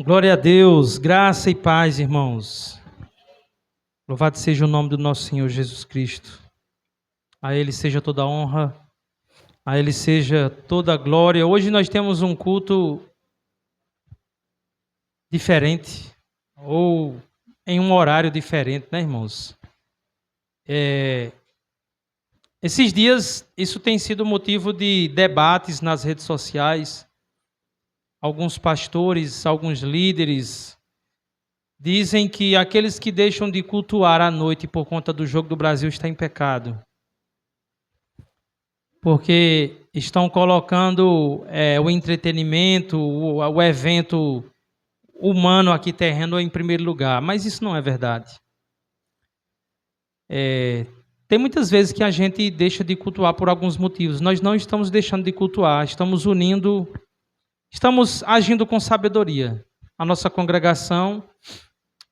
Glória a Deus, graça e paz, irmãos. Louvado seja o nome do nosso Senhor Jesus Cristo. A Ele seja toda a honra, a Ele seja toda a glória. Hoje nós temos um culto diferente, ou em um horário diferente, né, irmãos? Esses dias, isso tem sido motivo de debates nas redes sociais. Alguns pastores, alguns líderes dizem que aqueles que deixam de cultuar à noite por conta do jogo do Brasil estão em pecado. Porque estão colocando o entretenimento, o evento humano aqui terreno em primeiro lugar. Mas isso não é verdade. Tem muitas vezes que a gente deixa de cultuar por alguns motivos. Nós não estamos deixando de cultuar, estamos unindo, estamos agindo com sabedoria. A nossa congregação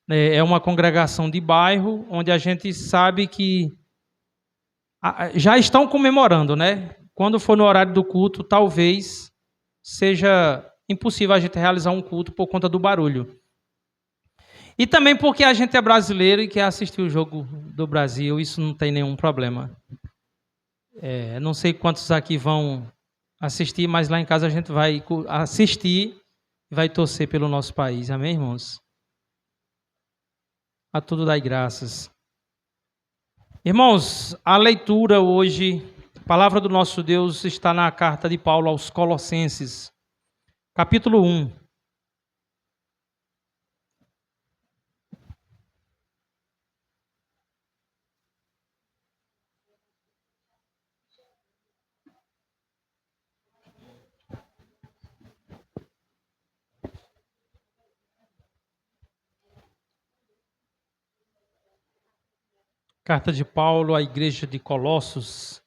é uma congregação de bairro, onde a gente sabe que já estão comemorando, né? Quando for no horário do culto, talvez seja impossível a gente realizar um culto por conta do barulho. E também porque a gente é brasileiro e quer assistir o jogo do Brasil, isso não tem nenhum problema. Não sei quantos aqui vão assistir, mas lá em casa a gente vai assistir e vai torcer pelo nosso país. Amém, irmãos? A tudo dai graças. Irmãos, a leitura hoje, a palavra do nosso Deus está na carta de Paulo aos Colossenses, capítulo 1. Carta de Paulo à igreja de Colossos.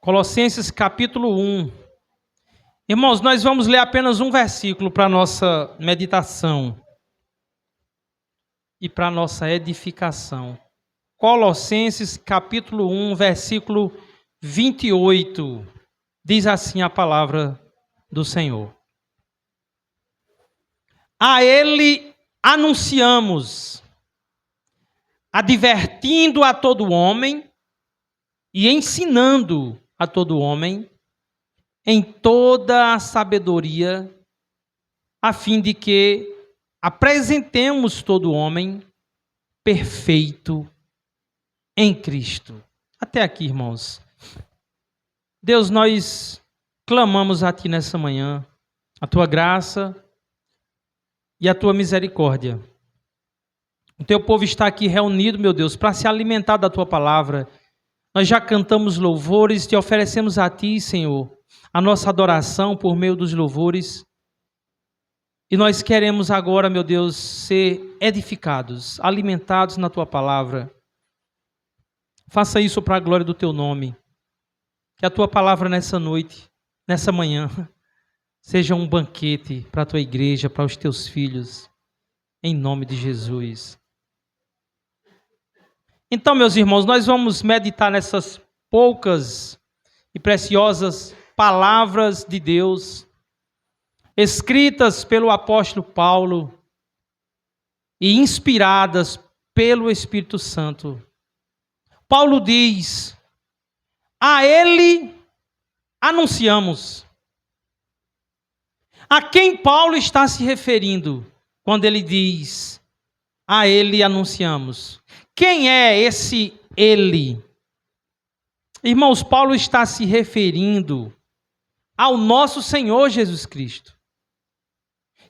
Colossenses capítulo 1. Irmãos, nós vamos ler apenas um versículo para a nossa meditação e para a nossa edificação. Colossenses capítulo 1, versículo 28. Diz assim a palavra do Senhor. A Ele anunciamos, advertindo a todo homem e ensinando a todo homem em toda a sabedoria, a fim de que apresentemos todo homem perfeito em Cristo. Até aqui, irmãos. Deus, nós clamamos a Ti nessa manhã, a Tua graça e a Tua misericórdia. O Teu povo está aqui reunido, meu Deus, para se alimentar da Tua palavra. Nós já cantamos louvores, te oferecemos a Ti, Senhor, a nossa adoração por meio dos louvores. E nós queremos agora, meu Deus, ser edificados, alimentados na Tua palavra. Faça isso para a glória do Teu nome. Que a Tua palavra nessa noite, nessa manhã, seja um banquete para a Tua igreja, para os Teus filhos, em nome de Jesus. Então, meus irmãos, nós vamos meditar nessas poucas e preciosas palavras de Deus, escritas pelo apóstolo Paulo e inspiradas pelo Espírito Santo. Paulo diz: a Ele anunciamos. A quem Paulo está se referindo quando ele diz: a Ele anunciamos? Quem é esse Ele? Irmãos, Paulo está se referindo ao nosso Senhor Jesus Cristo,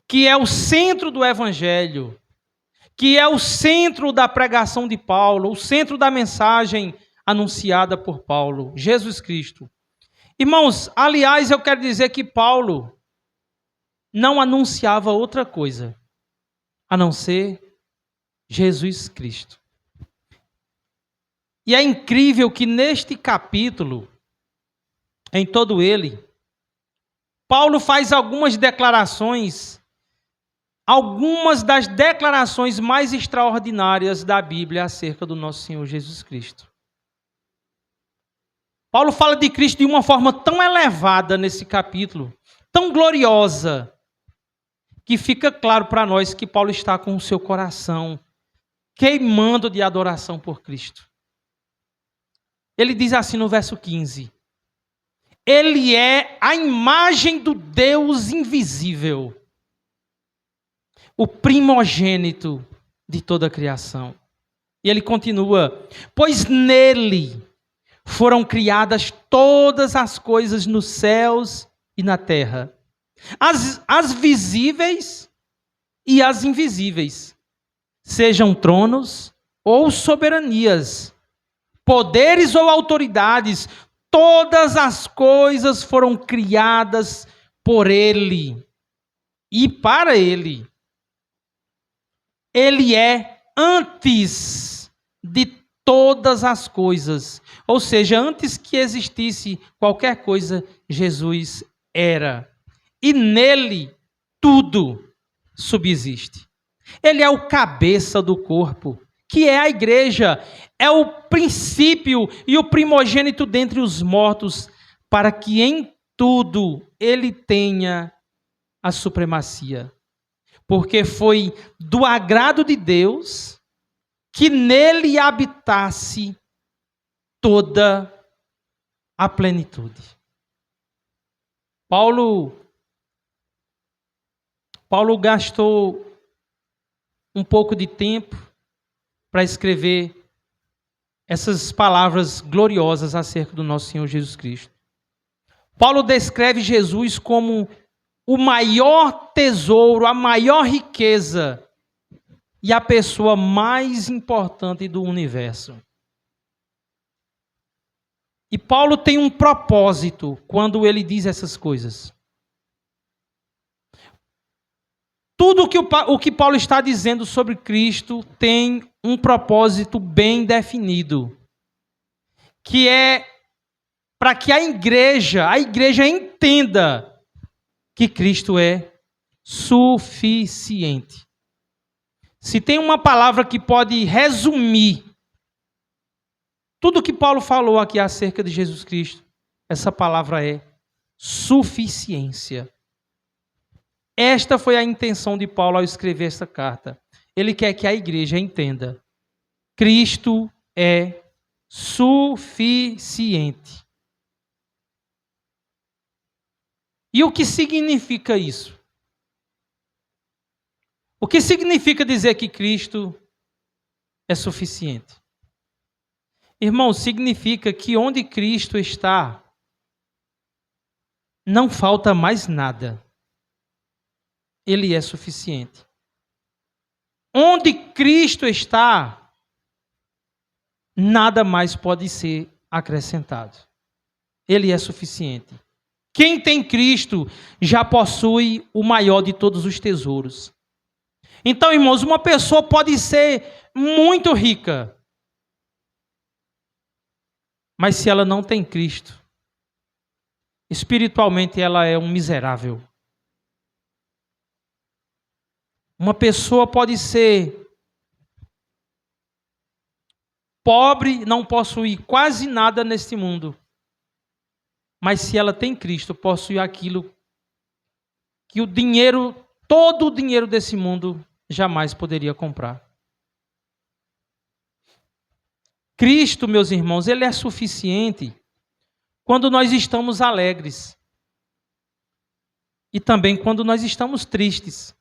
que é o centro do Evangelho, que é o centro da pregação de Paulo, o centro da mensagem anunciada por Paulo, Jesus Cristo. Irmãos, aliás, eu quero dizer que Paulo não anunciava outra coisa, a não ser Jesus Cristo. E é incrível que neste capítulo, em todo ele, Paulo faz algumas das declarações mais extraordinárias da Bíblia acerca do nosso Senhor Jesus Cristo. Paulo fala de Cristo de uma forma tão elevada nesse capítulo, tão gloriosa, que fica claro para nós que Paulo está com o seu coração queimando de adoração por Cristo. Ele diz assim no verso 15: Ele é a imagem do Deus invisível, o primogênito de toda a criação. E ele continua: pois nele foram criadas todas as coisas nos céus e na terra, as visíveis e as invisíveis, sejam tronos ou soberanias, poderes ou autoridades, todas as coisas foram criadas por ele e para ele. Ele é antes de todas as coisas. Ou seja, antes que existisse qualquer coisa, Jesus era. E nele tudo subsiste. Ele é o cabeça do corpo, que é a igreja. É o princípio e o primogênito dentre os mortos, para que em tudo ele tenha a supremacia. Porque foi do agrado de Deus que nele habitasse toda a plenitude. Paulo gastou um pouco de tempo para escrever essas palavras gloriosas acerca do nosso Senhor Jesus Cristo. Paulo descreve Jesus como o maior tesouro, a maior riqueza e a pessoa mais importante do universo. E Paulo tem um propósito quando ele diz essas coisas. Tudo o que Paulo está dizendo sobre Cristo tem um propósito bem definido, que é para que a igreja entenda que Cristo é suficiente. Se tem uma palavra que pode resumir tudo o que Paulo falou aqui acerca de Jesus Cristo, essa palavra é suficiência. Esta foi a intenção de Paulo ao escrever essa carta. Ele quer que a igreja entenda: Cristo é suficiente. E o que significa isso? O que significa dizer que Cristo é suficiente? Irmão, significa que onde Cristo está, não falta mais nada. Ele é suficiente. Onde Cristo está, nada mais pode ser acrescentado. Ele é suficiente. Quem tem Cristo já possui o maior de todos os tesouros. Então, irmãos, uma pessoa pode ser muito rica, mas se ela não tem Cristo, espiritualmente ela é um miserável. Uma pessoa pode ser pobre, não possuir quase nada neste mundo, mas se ela tem Cristo, possui aquilo que todo o dinheiro desse mundo jamais poderia comprar. Cristo, meus irmãos, ele é suficiente quando nós estamos alegres e também quando nós estamos tristes.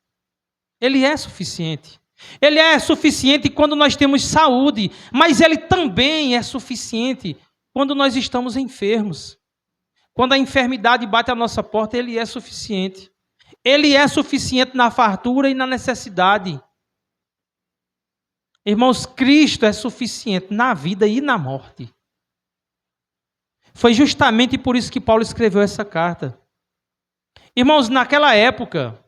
Ele é suficiente. Ele é suficiente quando nós temos saúde, mas ele também é suficiente quando nós estamos enfermos. Quando a enfermidade bate à nossa porta, ele é suficiente. Ele é suficiente na fartura e na necessidade. Irmãos, Cristo é suficiente na vida e na morte. Foi justamente por isso que Paulo escreveu essa carta. Irmãos, naquela época,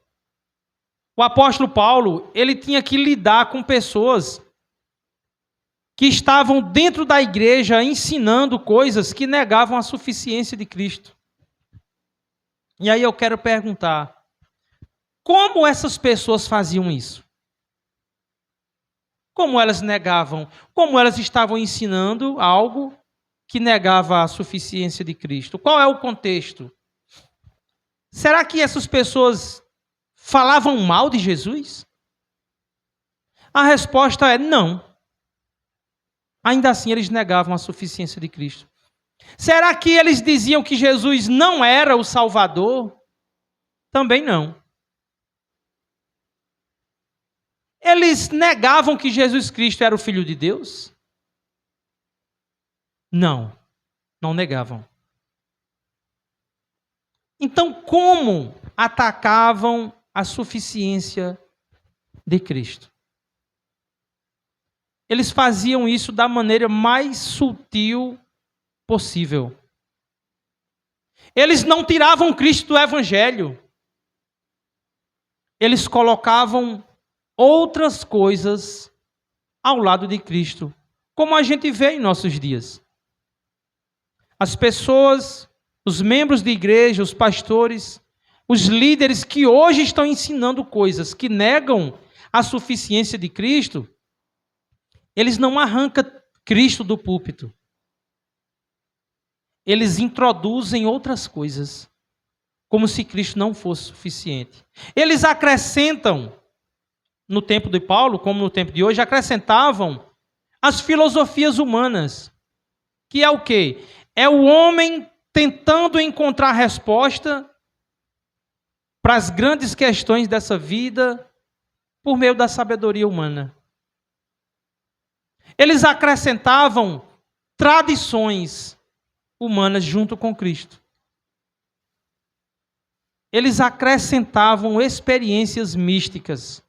o apóstolo Paulo, ele tinha que lidar com pessoas que estavam dentro da igreja ensinando coisas que negavam a suficiência de Cristo. E aí eu quero perguntar, como essas pessoas faziam isso? Como elas negavam? Como elas estavam ensinando algo que negava a suficiência de Cristo? Qual é o contexto? Será que essas pessoas falavam mal de Jesus? A resposta é não. Ainda assim, eles negavam a suficiência de Cristo. Será que eles diziam que Jesus não era o Salvador? Também não. Eles negavam que Jesus Cristo era o Filho de Deus? Não, não negavam. Então, como atacavam a suficiência de Cristo? Eles faziam isso da maneira mais sutil possível. Eles não tiravam Cristo do Evangelho. Eles colocavam outras coisas ao lado de Cristo, como a gente vê em nossos dias. As pessoas, os membros de igreja, os pastores, os líderes que hoje estão ensinando coisas que negam a suficiência de Cristo, eles não arrancam Cristo do púlpito. Eles introduzem outras coisas, como se Cristo não fosse suficiente. Eles acrescentam, no tempo de Paulo, como no tempo de hoje, acrescentavam as filosofias humanas, que é o quê? É o homem tentando encontrar resposta para as grandes questões dessa vida por meio da sabedoria humana. Eles acrescentavam tradições humanas junto com Cristo. Eles acrescentavam experiências místicas.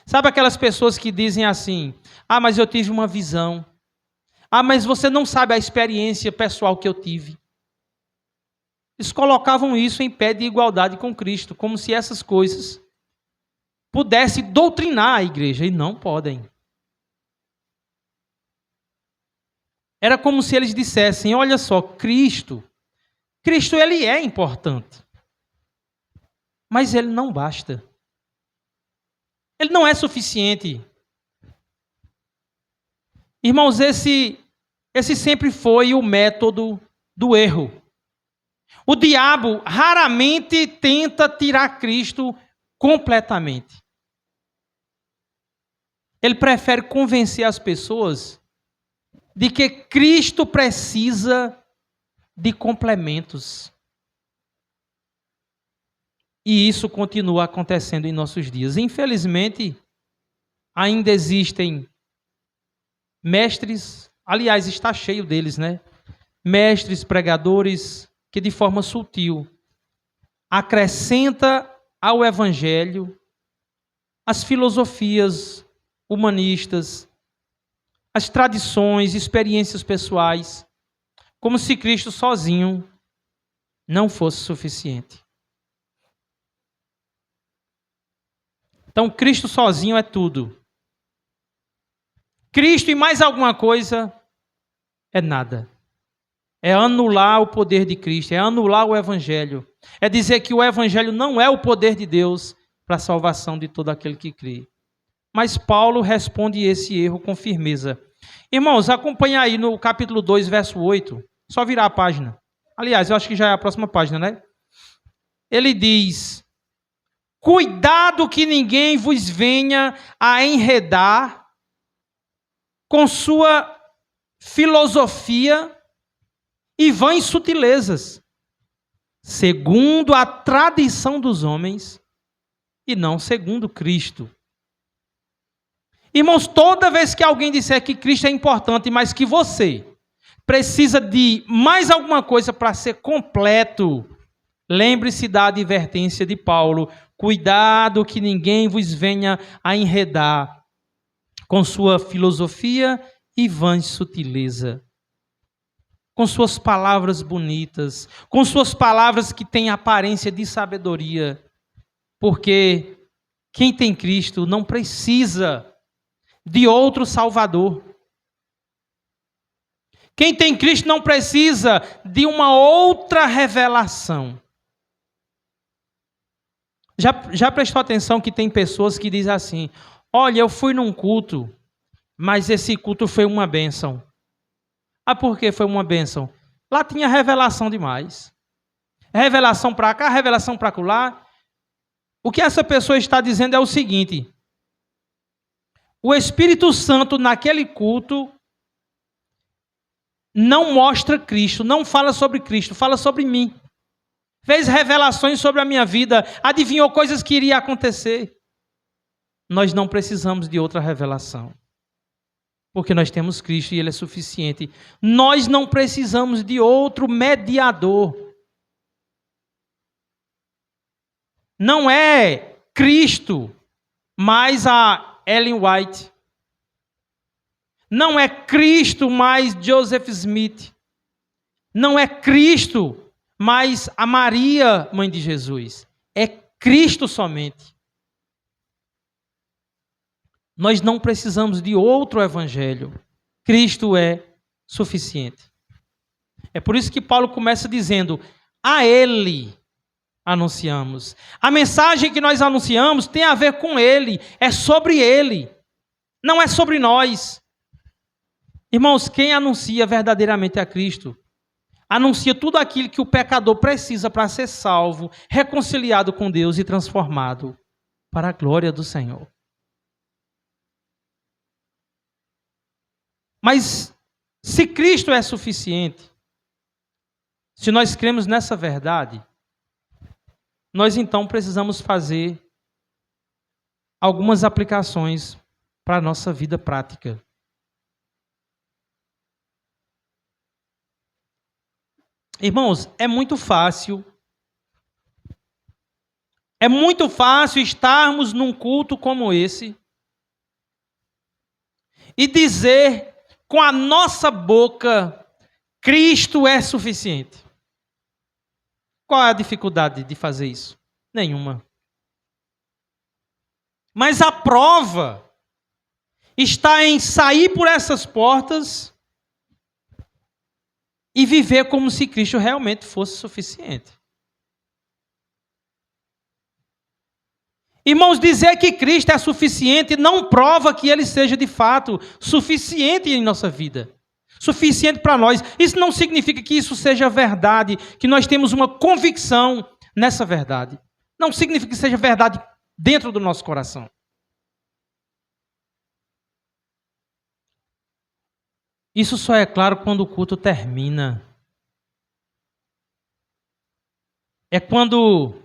Sabe aquelas pessoas que dizem assim: ah, mas eu tive uma visão. Ah, mas você não sabe a experiência pessoal que eu tive. Eles colocavam isso em pé de igualdade com Cristo, como se essas coisas pudessem doutrinar a igreja, e não podem. Era como se eles dissessem: olha só, Cristo ele é importante, mas ele não basta. Ele não é suficiente. Irmãos, esse sempre foi o método do erro. O diabo raramente tenta tirar Cristo completamente. Ele prefere convencer as pessoas de que Cristo precisa de complementos. E isso continua acontecendo em nossos dias. Infelizmente, ainda existem mestres, aliás, está cheio deles, né? Mestres, pregadores, que de forma sutil acrescenta ao Evangelho as filosofias humanistas, as tradições, experiências pessoais, como se Cristo sozinho não fosse suficiente. Então, Cristo sozinho é tudo. Cristo e mais alguma coisa é nada. É anular o poder de Cristo, é anular o Evangelho. É dizer que o Evangelho não é o poder de Deus para a salvação de todo aquele que crê. Mas Paulo responde esse erro com firmeza. Irmãos, acompanha aí no capítulo 2, verso 8. Só virar a página. Aliás, eu acho que já é a próxima página, né? Ele diz: cuidado que ninguém vos venha a enredar com sua filosofia e vãs sutilezas, segundo a tradição dos homens e não segundo Cristo. Irmãos, toda vez que alguém disser que Cristo é importante, mas que você precisa de mais alguma coisa para ser completo, lembre-se da advertência de Paulo: cuidado que ninguém vos venha a enredar com sua filosofia e vã sutileza, com suas palavras bonitas, com suas palavras que têm aparência de sabedoria, porque quem tem Cristo não precisa de outro Salvador. Quem tem Cristo não precisa de uma outra revelação. Já prestou atenção que tem pessoas que dizem assim: olha, eu fui num culto, mas esse culto foi uma bênção. Ah, por que foi uma bênção? Lá tinha revelação demais. Revelação para cá, revelação para lá. O que essa pessoa está dizendo é o seguinte: o Espírito Santo naquele culto não mostra Cristo, não fala sobre Cristo, fala sobre mim. Fez revelações sobre a minha vida, adivinhou coisas que iriam acontecer. Nós não precisamos de outra revelação, porque nós temos Cristo e Ele é suficiente. Nós não precisamos de outro mediador. Não é Cristo, mas a Ellen White. Não é Cristo, mais Joseph Smith. Não é Cristo, mas a Maria, mãe de Jesus. É Cristo somente. Nós não precisamos de outro evangelho. Cristo é suficiente. É por isso que Paulo começa dizendo: a Ele anunciamos. A mensagem que nós anunciamos tem a ver com Ele. É sobre Ele. Não é sobre nós. Irmãos, quem anuncia verdadeiramente a Cristo, anuncia tudo aquilo que o pecador precisa para ser salvo, reconciliado com Deus e transformado para a glória do Senhor. Mas se Cristo é suficiente, se nós cremos nessa verdade, nós então precisamos fazer algumas aplicações para a nossa vida prática. Irmãos, é muito fácil estarmos num culto como esse e dizer com a nossa boca: Cristo é suficiente. Qual é a dificuldade de fazer isso? Nenhuma. Mas a prova está em sair por essas portas e viver como se Cristo realmente fosse suficiente. Irmãos, dizer que Cristo é suficiente não prova que Ele seja de fato suficiente em nossa vida. Suficiente para nós. Isso não significa que isso seja verdade, que nós temos uma convicção nessa verdade. Não significa que seja verdade dentro do nosso coração. Isso só é claro quando o culto termina. É quando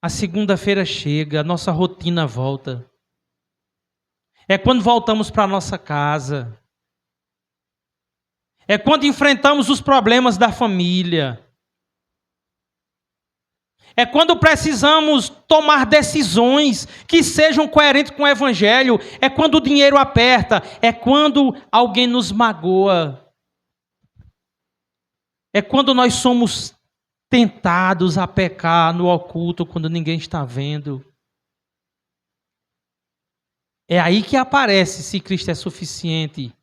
a segunda-feira chega, a nossa rotina volta. É quando voltamos para a nossa casa. É quando enfrentamos os problemas da família. É quando precisamos tomar decisões que sejam coerentes com o Evangelho. É quando o dinheiro aperta. É quando alguém nos magoa. É quando nós somos tentados a pecar no oculto quando ninguém está vendo. É aí que aparece se Cristo é suficiente.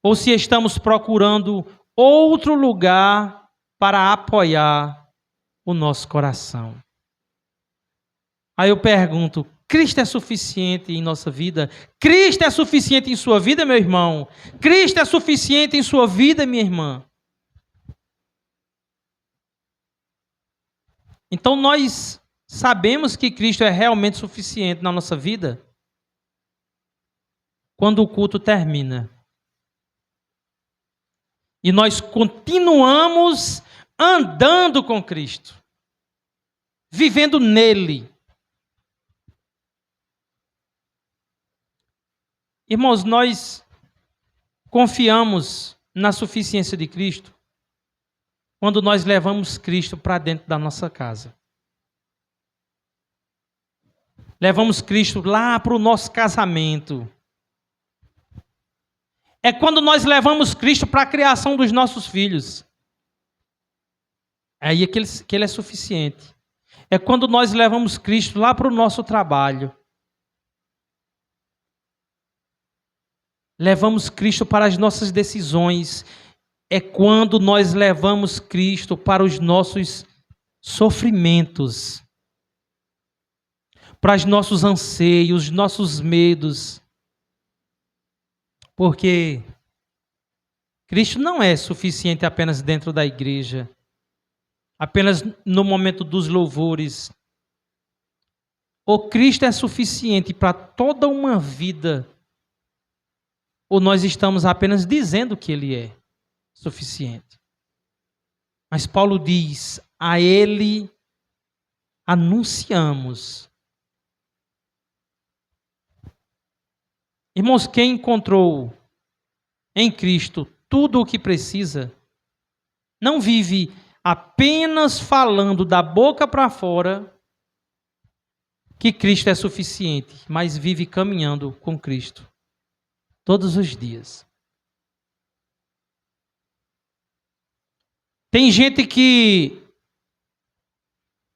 Ou se estamos procurando outro lugar para apoiar o nosso coração. Aí eu pergunto: Cristo é suficiente em nossa vida? Cristo é suficiente em sua vida, meu irmão? Cristo é suficiente em sua vida, minha irmã? Então nós sabemos que Cristo é realmente suficiente na nossa vida quando o culto termina. E nós continuamos andando com Cristo, vivendo nele. Irmãos, nós confiamos na suficiência de Cristo quando nós levamos Cristo para dentro da nossa casa. Levamos Cristo lá para o nosso casamento. É quando nós levamos Cristo para a criação dos nossos filhos. Aí é que ele é suficiente. É quando nós levamos Cristo lá para o nosso trabalho. Levamos Cristo para as nossas decisões. É quando nós levamos Cristo para os nossos sofrimentos. para os nossos anseios, nossos medos. Porque Cristo não é suficiente apenas dentro da igreja, apenas no momento dos louvores. Ou Cristo é suficiente para toda uma vida, ou nós estamos apenas dizendo que Ele é suficiente. Mas Paulo diz, a Ele anunciamos. Irmãos, quem encontrou em Cristo tudo o que precisa, não vive apenas falando da boca para fora que Cristo é suficiente, mas vive caminhando com Cristo todos os dias. Tem gente que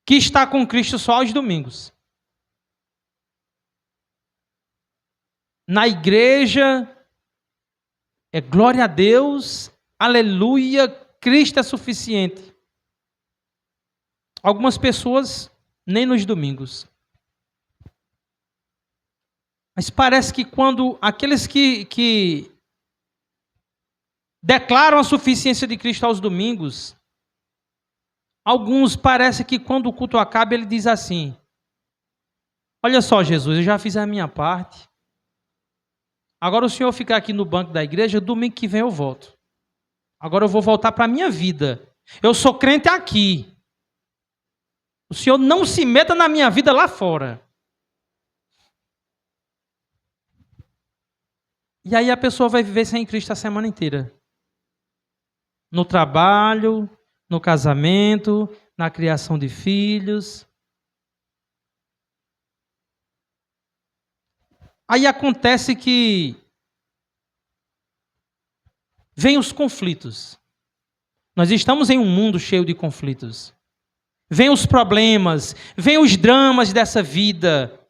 está com Cristo só aos domingos. Na igreja, é glória a Deus, aleluia, Cristo é suficiente. Algumas pessoas nem nos domingos. Mas parece que quando aqueles que declaram a suficiência de Cristo aos domingos, alguns parece que quando o culto acaba, ele diz assim, olha só, Jesus, eu já fiz a minha parte. Agora o senhor ficar aqui no banco da igreja, domingo que vem eu volto. Agora eu vou voltar para a minha vida. Eu sou crente aqui. O senhor não se meta na minha vida lá fora. E aí a pessoa vai viver sem Cristo a semana inteira. No trabalho, no casamento, na criação de filhos. Aí acontece que vem os conflitos. Nós estamos em um mundo cheio de conflitos. Vem os problemas, vem os dramas dessa vida.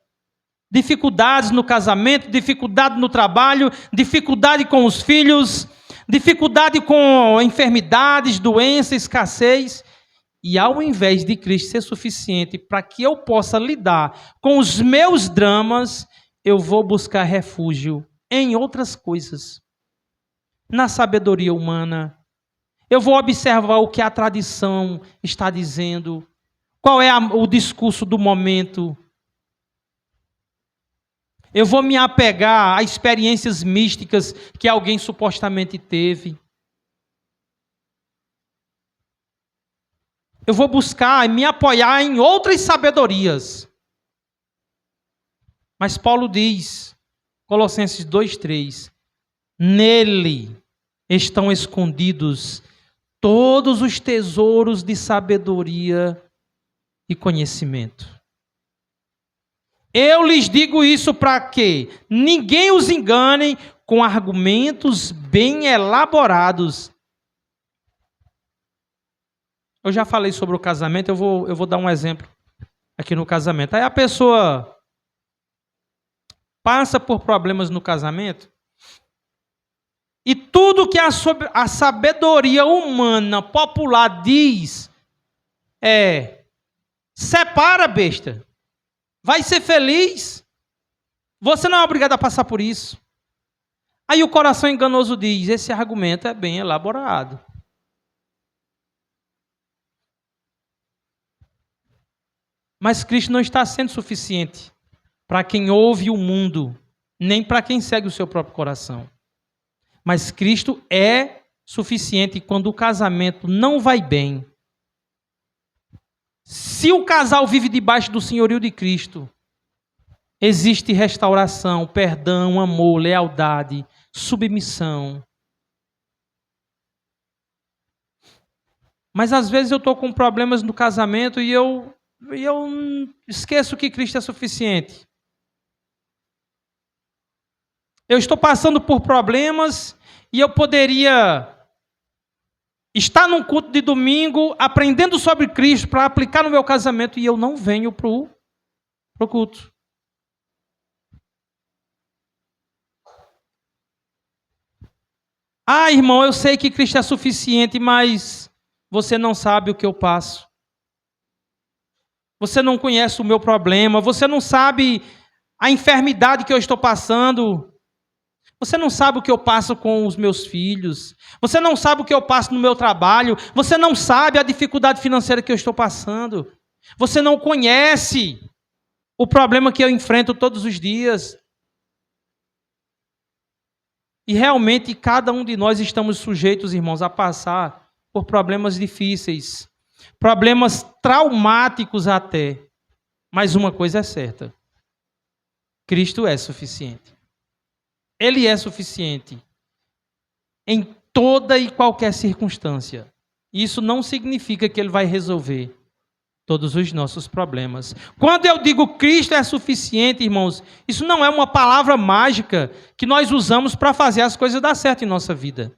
Dificuldades no casamento, dificuldade no trabalho, dificuldade com os filhos, dificuldade com enfermidades, doenças, escassez. E ao invés de Cristo ser suficiente para que eu possa lidar com os meus dramas, eu vou buscar refúgio em outras coisas. Na sabedoria humana. Eu vou observar o que a tradição está dizendo. Qual é o discurso do momento. Eu vou me apegar a experiências místicas que alguém supostamente teve. Eu vou buscar me apoiar em outras sabedorias. Mas Paulo diz, Colossenses 2:3, nele estão escondidos todos os tesouros de sabedoria e conhecimento. Eu lhes digo isso para que ninguém os engane com argumentos bem elaborados. Eu já falei sobre o casamento, eu vou dar um exemplo aqui no casamento. Aí a pessoa passa por problemas no casamento e tudo que a sabedoria humana popular diz é: separa, besta. Vai ser feliz. Você não é obrigado a passar por isso. Aí o coração enganoso diz, esse argumento é bem elaborado. Mas Cristo não está sendo suficiente para quem ouve o mundo, nem para quem segue o seu próprio coração. Mas Cristo é suficiente quando o casamento não vai bem. Se o casal vive debaixo do senhorio de Cristo, existe restauração, perdão, amor, lealdade, submissão. Mas às vezes eu estou com problemas no casamento e eu esqueço que Cristo é suficiente. Eu estou passando por problemas e eu poderia estar num culto de domingo, aprendendo sobre Cristo para aplicar no meu casamento, e eu não venho para o culto. Ah, irmão, eu sei que Cristo é suficiente, mas você não sabe o que eu passo. Você não conhece o meu problema. Você não sabe a enfermidade que eu estou passando. Você não sabe o que eu passo com os meus filhos. Você não sabe o que eu passo no meu trabalho. Você não sabe a dificuldade financeira que eu estou passando. Você não conhece o problema que eu enfrento todos os dias. E realmente cada um de nós estamos sujeitos, irmãos, a passar por problemas difíceis, problemas traumáticos até. Mas uma coisa é certa: Cristo é suficiente. Ele é suficiente em toda e qualquer circunstância. Isso não significa que Ele vai resolver todos os nossos problemas. Quando eu digo Cristo é suficiente, irmãos, isso não é uma palavra mágica que nós usamos para fazer as coisas dar certo em nossa vida.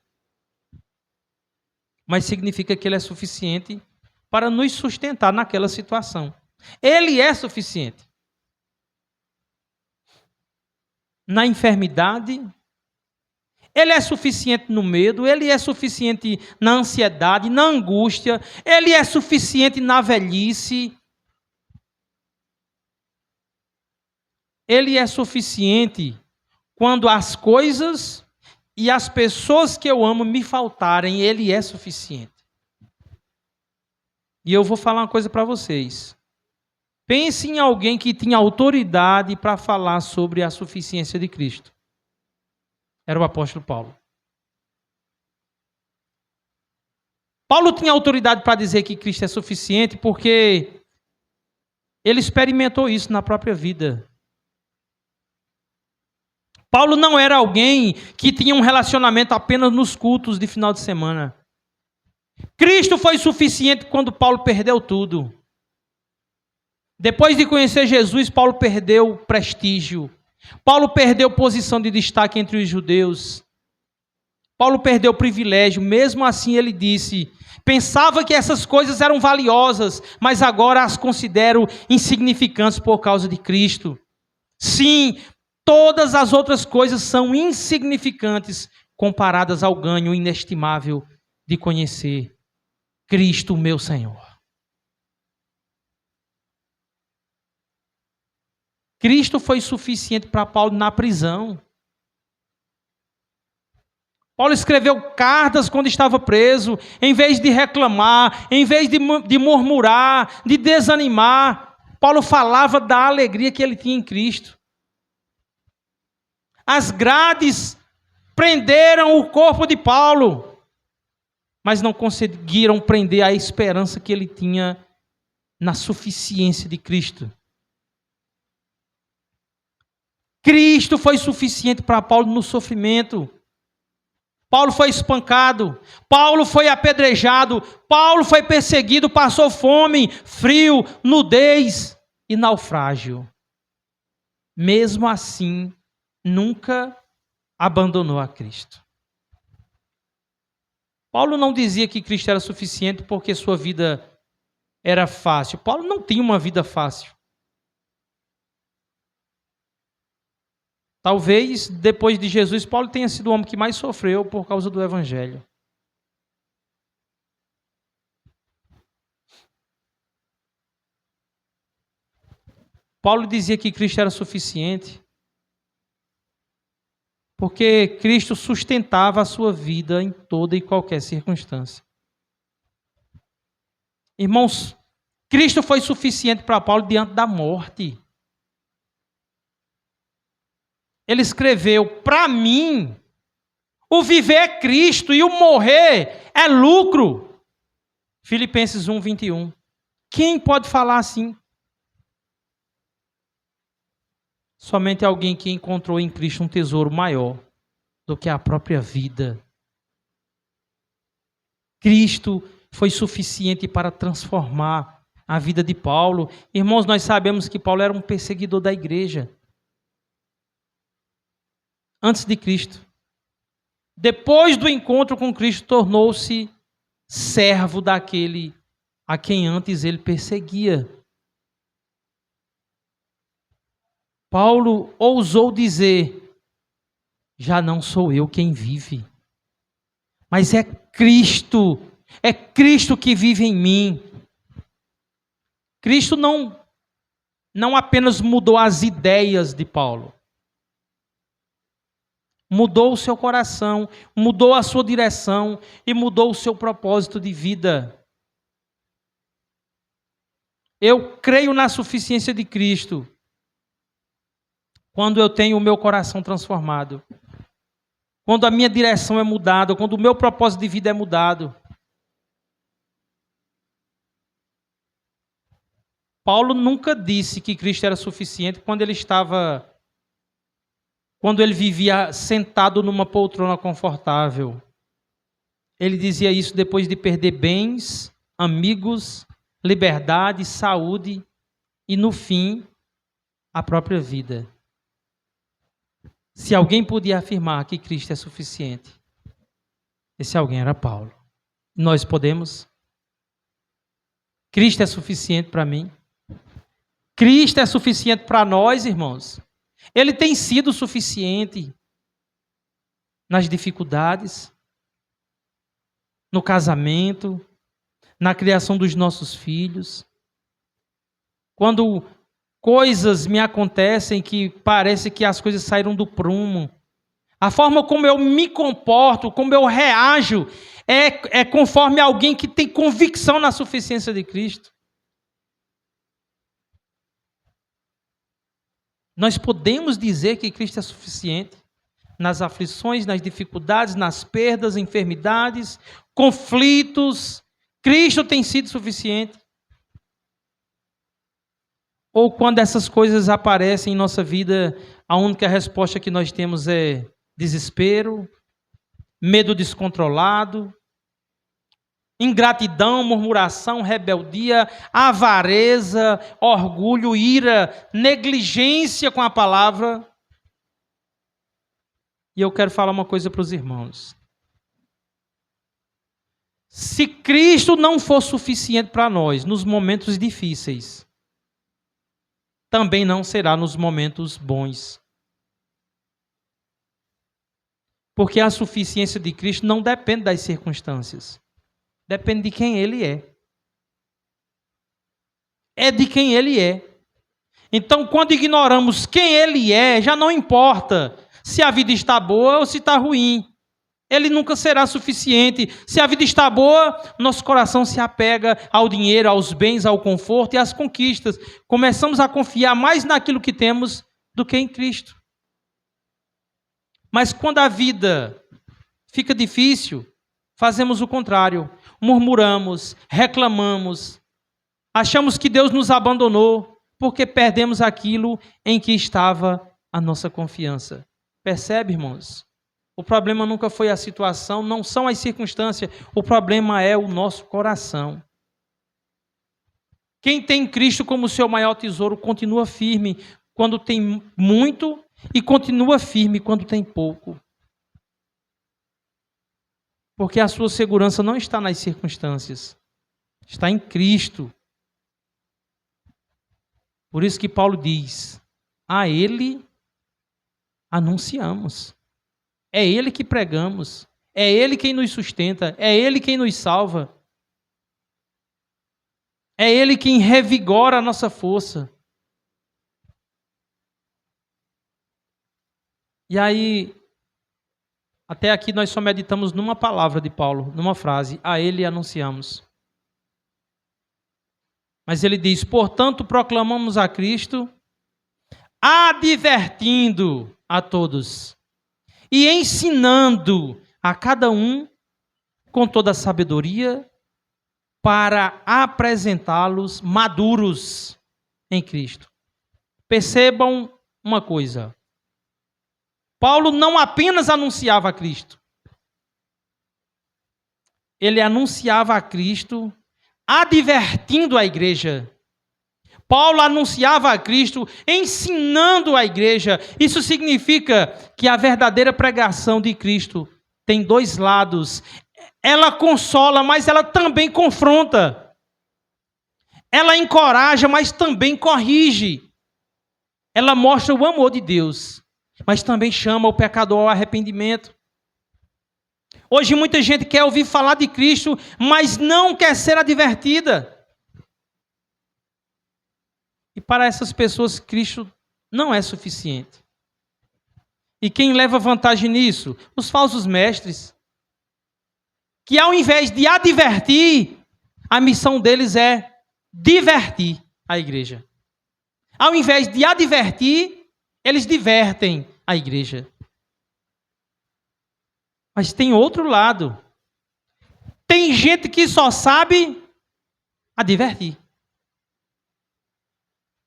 Mas significa que Ele é suficiente para nos sustentar naquela situação. Ele é suficiente. Na enfermidade, Ele é suficiente no medo, Ele é suficiente na ansiedade, na angústia, Ele é suficiente na velhice. Ele é suficiente quando as coisas e as pessoas que eu amo me faltarem, Ele é suficiente. E eu vou falar uma coisa para vocês. Pense em alguém que tinha autoridade para falar sobre a suficiência de Cristo. Era o apóstolo Paulo. Paulo tinha autoridade para dizer que Cristo é suficiente porque ele experimentou isso na própria vida. Paulo não era alguém que tinha um relacionamento apenas nos cultos de final de semana. Cristo foi suficiente quando Paulo perdeu tudo. Depois de conhecer Jesus, Paulo perdeu prestígio. Paulo perdeu posição de destaque entre os judeus. Paulo perdeu privilégio. Mesmo assim, ele disse: pensava que essas coisas eram valiosas, mas agora as considero insignificantes por causa de Cristo. Sim, todas as outras coisas são insignificantes comparadas ao ganho inestimável de conhecer Cristo, meu Senhor. Cristo foi suficiente para Paulo na prisão. Paulo escreveu cartas quando estava preso, em vez de reclamar, em vez de murmurar, de desanimar, Paulo falava da alegria que ele tinha em Cristo. As grades prenderam o corpo de Paulo, mas não conseguiram prender a esperança que ele tinha na suficiência de Cristo. Cristo foi suficiente para Paulo no sofrimento. Paulo foi espancado, Paulo foi apedrejado, Paulo foi perseguido, passou fome, frio, nudez e naufrágio. Mesmo assim, nunca abandonou a Cristo. Paulo não dizia que Cristo era suficiente porque sua vida era fácil. Paulo não tinha uma vida fácil. Talvez, depois de Jesus, Paulo tenha sido o homem que mais sofreu por causa do Evangelho. Paulo dizia que Cristo era suficiente, porque Cristo sustentava a sua vida em toda e qualquer circunstância. Irmãos, Cristo foi suficiente para Paulo diante da morte. Ele escreveu: para mim, o viver é Cristo e o morrer é lucro. Filipenses 1:21. Quem pode falar assim? Somente alguém que encontrou em Cristo um tesouro maior do que a própria vida. Cristo foi suficiente para transformar a vida de Paulo. Irmãos, nós sabemos que Paulo era um perseguidor da igreja. Antes de Cristo. Depois do encontro com Cristo, tornou-se servo daquele a quem antes ele perseguia. Paulo ousou dizer: já não sou eu quem vive, mas é Cristo que vive em mim. Cristo não apenas mudou as ideias de Paulo, mudou o seu coração, mudou a sua direção e mudou o seu propósito de vida. Eu creio na suficiência de Cristo quando eu tenho o meu coração transformado, quando a minha direção é mudada, quando o meu propósito de vida é mudado. Paulo nunca disse que Cristo era suficiente quando ele vivia sentado numa poltrona confortável. Ele dizia isso depois de perder bens, amigos, liberdade, saúde e, no fim, a própria vida. Se alguém podia afirmar que Cristo é suficiente, esse alguém era Paulo. Nós podemos? Cristo é suficiente para mim? Cristo é suficiente para nós, irmãos? Ele tem sido suficiente nas dificuldades, no casamento, na criação dos nossos filhos. Quando coisas me acontecem que parece que as coisas saíram do prumo, a forma como eu me comporto, como eu reajo, é conforme alguém que tem convicção na suficiência de Cristo. Nós podemos dizer que Cristo é suficiente nas aflições, nas dificuldades, nas perdas, enfermidades, conflitos. Cristo tem sido suficiente. Ou quando essas coisas aparecem em nossa vida, a única resposta que nós temos é desespero, medo descontrolado, ingratidão, murmuração, rebeldia, avareza, orgulho, ira, negligência com a palavra. E eu quero falar uma coisa para os irmãos. Se Cristo não for suficiente para nós nos momentos difíceis, também não será nos momentos bons. Porque a suficiência de Cristo não depende das circunstâncias. Depende de quem Ele é. É de quem Ele é. Então, quando ignoramos quem Ele é, já não importa se a vida está boa ou se está ruim. Ele nunca será suficiente. Se a vida está boa, nosso coração se apega ao dinheiro, aos bens, ao conforto e às conquistas. Começamos a confiar mais naquilo que temos do que em Cristo. Mas quando a vida fica difícil, fazemos o contrário. Murmuramos, reclamamos, achamos que Deus nos abandonou porque perdemos aquilo em que estava a nossa confiança. Percebe, irmãos? O problema nunca foi a situação, não são as circunstâncias, o problema é o nosso coração. Quem tem Cristo como seu maior tesouro continua firme quando tem muito e continua firme quando tem pouco. Porque a sua segurança não está nas circunstâncias, está em Cristo. Por isso que Paulo diz, a Ele anunciamos. É Ele que pregamos, é Ele quem nos sustenta, é Ele quem nos salva. É Ele quem revigora a nossa força. E aí, até aqui nós só meditamos numa palavra de Paulo, numa frase, a Ele anunciamos. Mas ele diz, portanto, proclamamos a Cristo, advertindo a todos e ensinando a cada um com toda a sabedoria para apresentá-los maduros em Cristo. Percebam uma coisa. Paulo não apenas anunciava a Cristo. Ele anunciava a Cristo advertindo a igreja. Paulo anunciava a Cristo ensinando a igreja. Isso significa que a verdadeira pregação de Cristo tem dois lados. Ela consola, mas ela também confronta. Ela encoraja, mas também corrige. Ela mostra o amor de Deus, mas também chama o pecador ao arrependimento. Hoje muita gente quer ouvir falar de Cristo, mas não quer ser advertida. para essas pessoas, Cristo não é suficiente. E quem leva vantagem nisso? Os falsos mestres, que ao invés de advertir, a missão deles é divertir a igreja. Ao invés de advertir, eles divertem a igreja. Mas tem outro lado. Tem gente que só sabe advertir.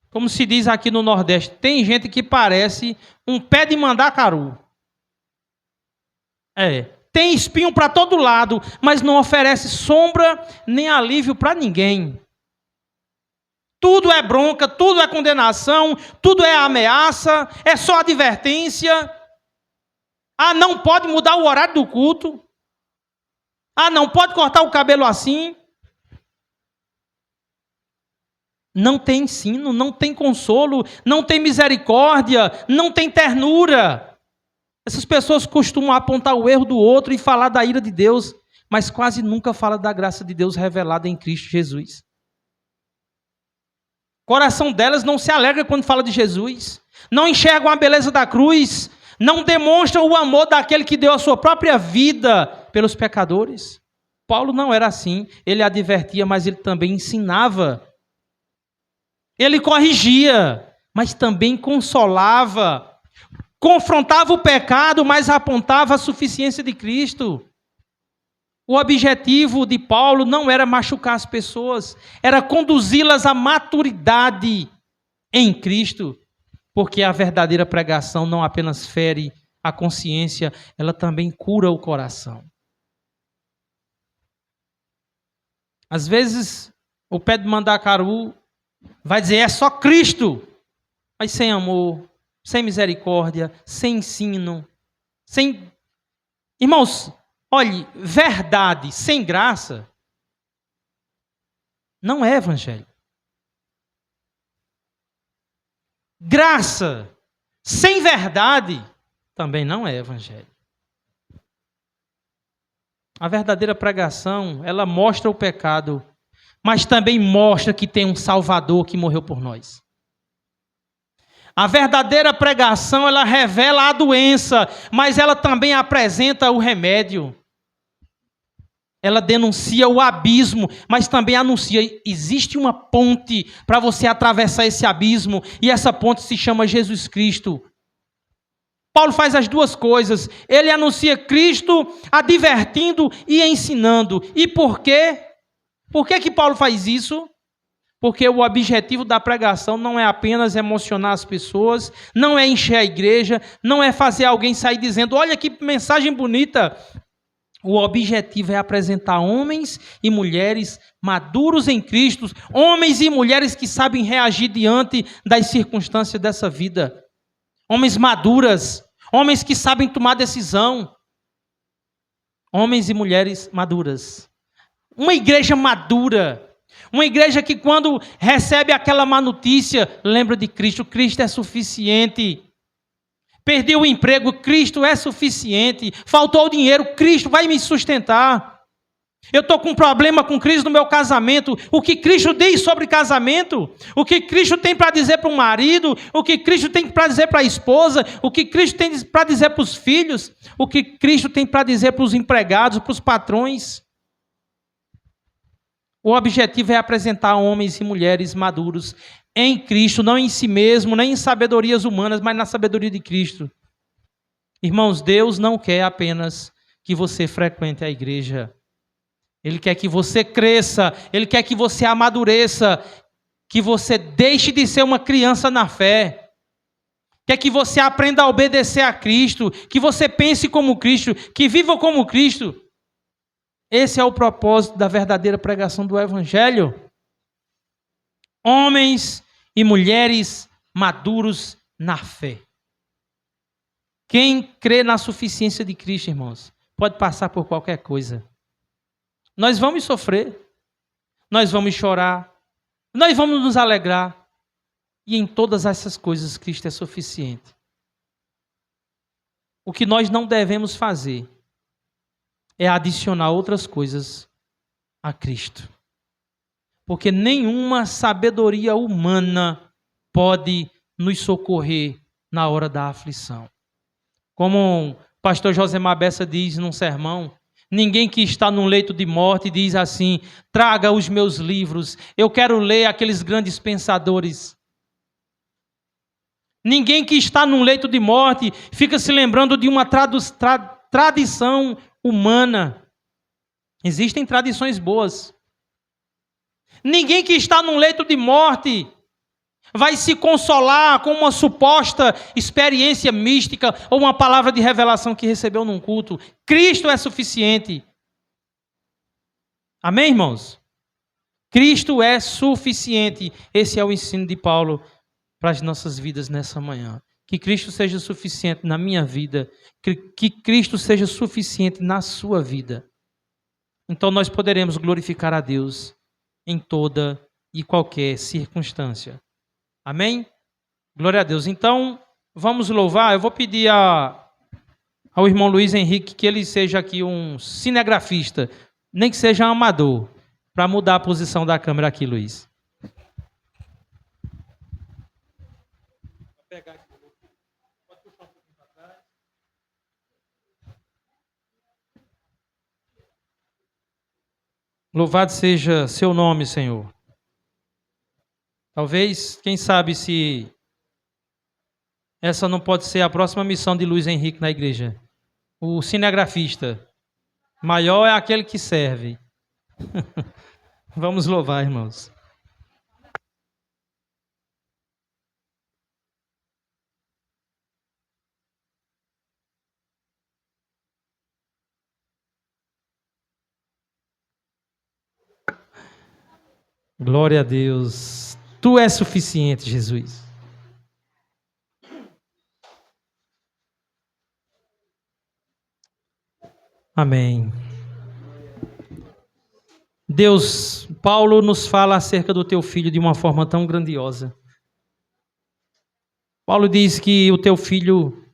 Como se diz aqui no Nordeste, tem gente que parece um pé de mandacaru. Tem espinho para todo lado, mas não oferece sombra nem alívio para ninguém. Tudo é bronca, tudo é condenação, tudo é ameaça, é só advertência. Ah, não pode mudar o horário do culto. Ah, não pode cortar o cabelo assim. Não tem ensino, não tem consolo, não tem misericórdia, não tem ternura. Essas pessoas costumam apontar o erro do outro e falar da ira de Deus, mas quase nunca fala da graça de Deus revelada em Cristo Jesus. O coração delas não se alegra quando fala de Jesus, não enxergam a beleza da cruz, não demonstram o amor daquele que deu a sua própria vida pelos pecadores. Paulo não era assim, ele advertia, mas ele também ensinava. Ele corrigia, mas também consolava. Confrontava o pecado, mas apontava a suficiência de Cristo. O objetivo de Paulo não era machucar as pessoas, era conduzi-las à maturidade em Cristo. Porque a verdadeira pregação não apenas fere a consciência, ela também cura o coração. Às vezes, o pé de mandacaru vai dizer, é só Cristo, mas sem amor, sem misericórdia, sem ensino, sem... Irmãos, olhe, verdade sem graça não é evangelho. Graça sem verdade também não é evangelho. A verdadeira pregação, ela mostra o pecado, mas também mostra que tem um Salvador que morreu por nós. A verdadeira pregação, ela revela a doença, mas ela também apresenta o remédio. Ela denuncia o abismo, mas também anuncia, existe uma ponte para você atravessar esse abismo, e essa ponte se chama Jesus Cristo. Paulo faz as duas coisas, ele anuncia Cristo, advertindo e ensinando. E por quê? Por que Paulo faz isso? Porque o objetivo da pregação não é apenas emocionar as pessoas, não é encher a igreja, não é fazer alguém sair dizendo, olha que mensagem bonita. O objetivo é apresentar homens e mulheres maduros em Cristo, homens e mulheres que sabem reagir diante das circunstâncias dessa vida. Homens maduras, homens que sabem tomar decisão. Homens e mulheres maduras. Uma igreja madura, uma igreja que quando recebe aquela má notícia, lembra de Cristo, Cristo é suficiente. Perdi o emprego, Cristo é suficiente. Faltou o dinheiro, Cristo vai me sustentar. Eu estou com um problema com Cristo no meu casamento. O que Cristo diz sobre casamento? O que Cristo tem para dizer para o marido? O que Cristo tem para dizer para a esposa? O que Cristo tem para dizer para os filhos? O que Cristo tem para dizer para os empregados, para os patrões? O objetivo é apresentar homens e mulheres maduros em Cristo, não em si mesmo, nem em sabedorias humanas, mas na sabedoria de Cristo. Irmãos, Deus não quer apenas que você frequente a igreja. Ele quer que você cresça, Ele quer que você amadureça, que você deixe de ser uma criança na fé. Quer que você aprenda a obedecer a Cristo, que você pense como Cristo, que viva como Cristo. Esse é o propósito da verdadeira pregação do Evangelho. Homens e mulheres maduros na fé. Quem crê na suficiência de Cristo, irmãos, pode passar por qualquer coisa. Nós vamos sofrer, nós vamos chorar, nós vamos nos alegrar. E em todas essas coisas, Cristo é suficiente. O que nós não devemos fazer é adicionar outras coisas a Cristo. Porque nenhuma sabedoria humana pode nos socorrer na hora da aflição. Como o pastor Josemar Bessa diz num sermão, ninguém que está num leito de morte diz assim: traga os meus livros, eu quero ler aqueles grandes pensadores. Ninguém que está num leito de morte fica se lembrando de uma tradição humana. Existem tradições boas. Ninguém que está num leito de morte vai se consolar com uma suposta experiência mística ou uma palavra de revelação que recebeu num culto. Cristo é suficiente. Amém, irmãos? Cristo é suficiente. Esse é o ensino de Paulo para as nossas vidas nessa manhã. Que Cristo seja suficiente na minha vida. Que Cristo seja suficiente na sua vida. Então nós poderemos glorificar a Deus em toda e qualquer circunstância. Amém? Glória a Deus. Então, vamos louvar. Eu vou pedir ao irmão Luiz Henrique que ele seja aqui um cinegrafista, nem que seja um amador, para mudar a posição da câmera aqui, Luiz. Louvado seja seu nome, Senhor. Talvez, quem sabe, se essa não pode ser a próxima missão de Luiz Henrique na igreja. O cinegrafista. Maior é aquele que serve. Vamos louvar, irmãos. Glória a Deus. Tu és suficiente, Jesus. Amém. Deus, Paulo nos fala acerca do teu filho de uma forma tão grandiosa. Paulo diz que o teu filho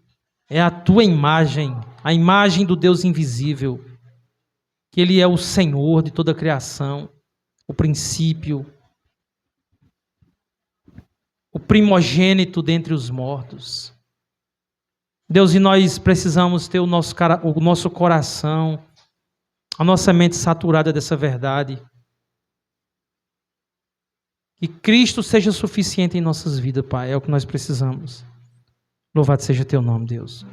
é a tua imagem, a imagem do Deus invisível, que ele é o Senhor de toda a criação, o princípio, o primogênito dentre os mortos. Deus, e nós precisamos ter o nosso coração, a nossa mente saturada dessa verdade. Que Cristo seja suficiente em nossas vidas, Pai, é o que nós precisamos. Louvado seja teu nome, Deus.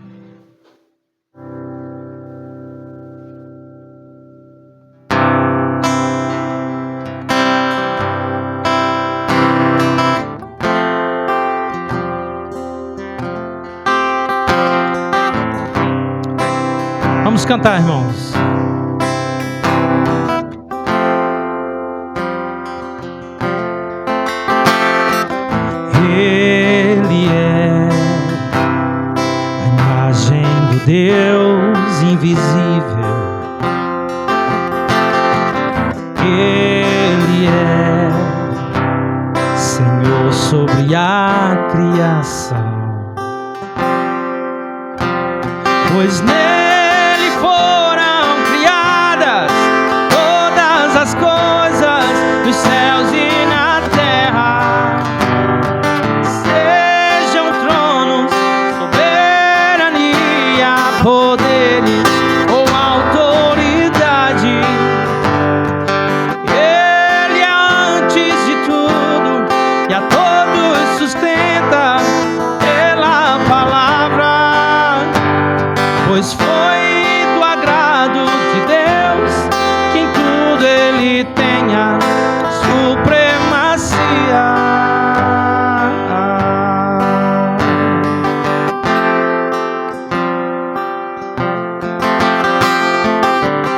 Vamos cantar, irmãos. Ele é a imagem do Deus invisível. Ele é Senhor sobre a criação. Pois nele foram criadas todas as coisas nos céus e na terra. Sejam tronos, soberania, poderes ou autoridade. Ele é antes de tudo e a todos sustenta pela palavra. Pois foi do agrado de Deus que em tudo Ele tenha supremacia.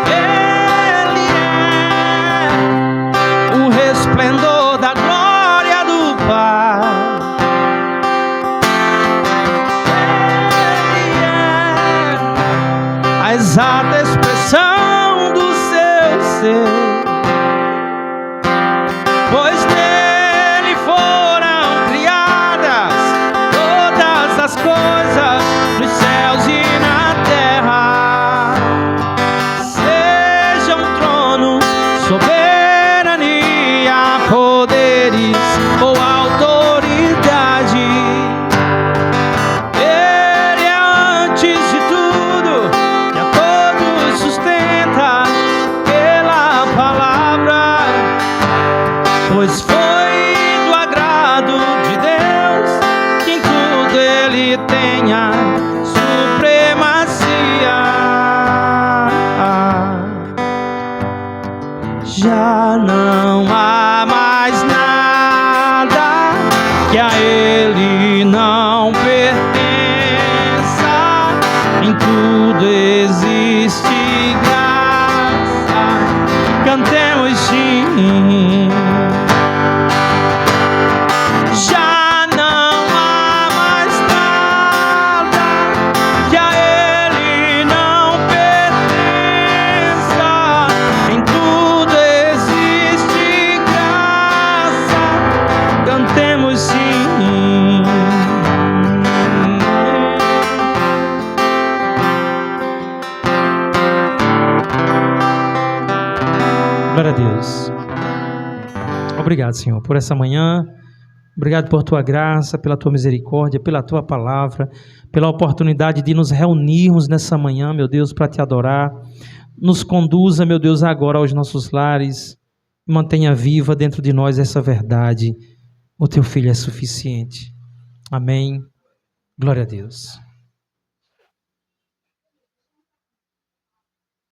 Ele é o resplendor da glória do Pai. A exata expressão do seu ser. Pois nele foram criadas todas as coisas nos céus e na terra. Sejam tronos, soberania, poderes ou autoridade. Já não há mais nada que a Ele não pertença. Em tudo existe graça. Cantemos sim. Já não há mais nada que a Ele não pertença. Em tudo existe graça. Cantemos sim. Glória a Deus. Obrigado, Senhor, por essa manhã. Obrigado por Tua graça, pela Tua misericórdia, pela Tua palavra, pela oportunidade de nos reunirmos nessa manhã, meu Deus, para Te adorar. Nos conduza, meu Deus, agora aos nossos lares. Mantenha viva dentro de nós essa verdade. O Teu Filho é suficiente. Amém. Glória a Deus.